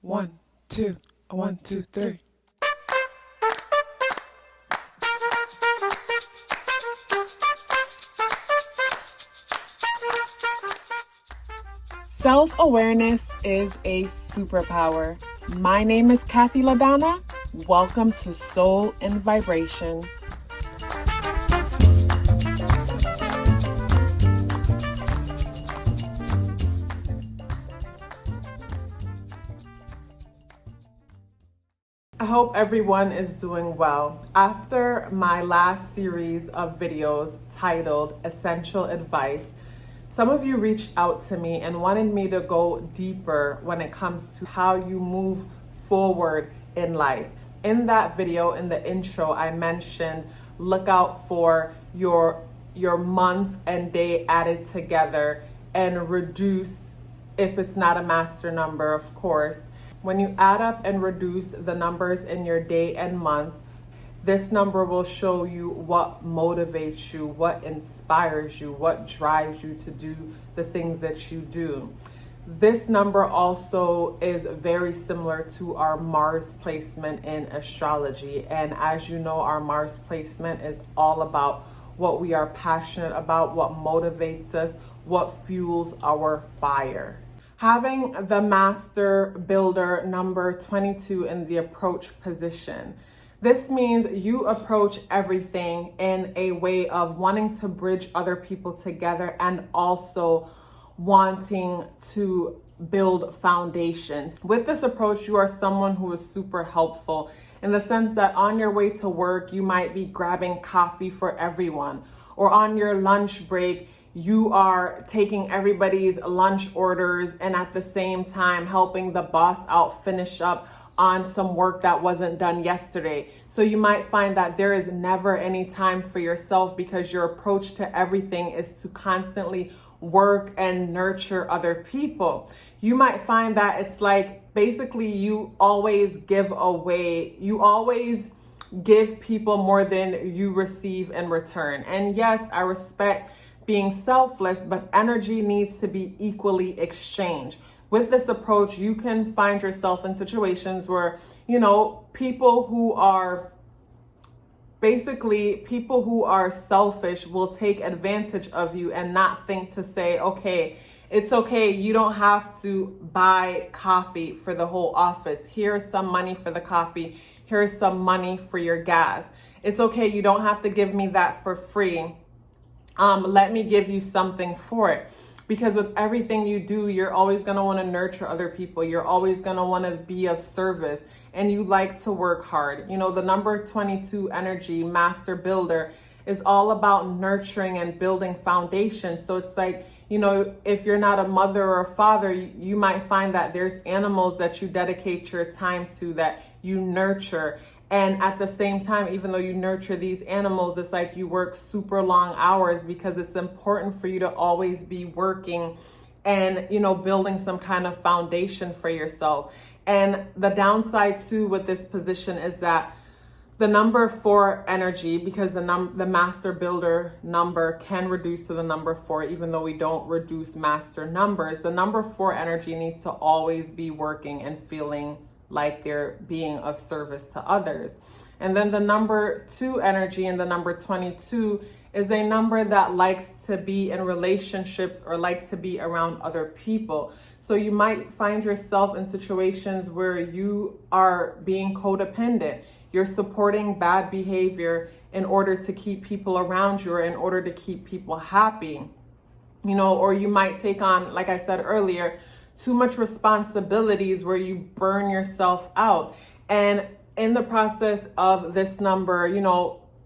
1, 2, 1, 2, 3. Self-awareness is a superpower. My name is KathyLaDonna. Welcome to Soul and Vibration. I hope everyone is doing well. After my last series of videos titled Essential Advice, some of you reached out to me and wanted me to go deeper when it comes to how you move forward in life. In that video, in the intro, I mentioned look out for your month and day added together and reduce if it's not a master number, of course. When you add up and reduce the numbers in your day and month, this number will show you what motivates you, what inspires you, what drives you to do the things that you do. This number also is very similar to our Mars placement in astrology. And as you know, our Mars placement is all about what we are passionate about, what motivates us, what fuels our fire. Having the Master Builder number 22 in the approach position. This means you approach everything in a way of wanting to bridge other people together and also wanting to build foundations. With this approach, you are someone who is super helpful in the sense that on your way to work, you might be grabbing coffee for everyone, or on your lunch break, you are taking everybody's lunch orders and at the same time helping the boss out finish up on some work that wasn't done yesterday. So you might find that there is never any time for yourself because your approach to everything is to constantly work and nurture other people. You might find that it's like basically you always give away, you always give people more than you receive in return. And yes, I respect being selfless, but energy needs to be equally exchanged. With this approach, you can find yourself in situations where, people who are selfish will take advantage of you and not think to say, okay, it's okay. You don't have to buy coffee for the whole office. Here's some money for the coffee. Here's some money for your gas. It's okay. You don't have to give me that for free. Let me give you something for it. Because with everything you do, you're always going to want to nurture other people. You're always going to want to be of service, and you like to work hard. The number 22 energy, Master Builder, is all about nurturing and building foundations. So it's like, if you're not a mother or a father, you might find that there's animals that you dedicate your time to, that you nurture. And at the same time, even though you nurture these animals, it's like you work super long hours because it's important for you to always be working and, building some kind of foundation for yourself. And the downside too with this position is that the number 4 energy, because the Master Builder number can reduce to the number 4, even though we don't reduce master numbers, the number 4 energy needs to always be working and feeling like they're being of service to others. And then the number 2 energy and the number 22 is a number that likes to be in relationships or like to be around other people. So you might find yourself in situations where you are being codependent. You're supporting bad behavior in order to keep people around you or in order to keep people happy. Or you might take on, like I said earlier, too much responsibilities where you burn yourself out. And in the process of this number,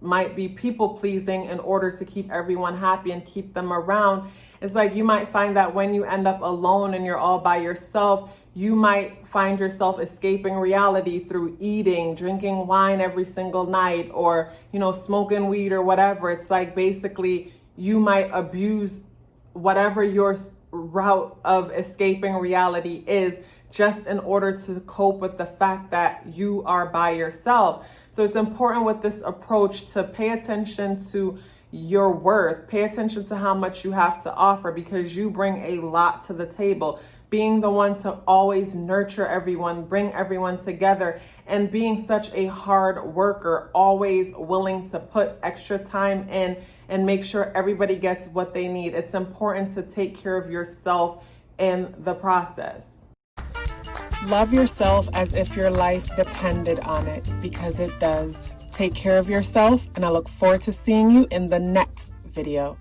might be people pleasing in order to keep everyone happy and keep them around. It's like you might find that when you end up alone and you're all by yourself, you might find yourself escaping reality through eating, drinking wine every single night, or, smoking weed or whatever. It's like basically you might abuse whatever your route of escaping reality is just in order to cope with the fact that you are by yourself. So it's important with this approach to pay attention to your worth, pay attention to how much you have to offer because you bring a lot to the table. being the one to always nurture everyone, bring everyone together, and being such a hard worker, always willing to put extra time in and make sure everybody gets what they need. It's important to take care of yourself in the process. Love yourself as if your life depended on it, because it does. Take care of yourself, and I look forward to seeing you in the next video.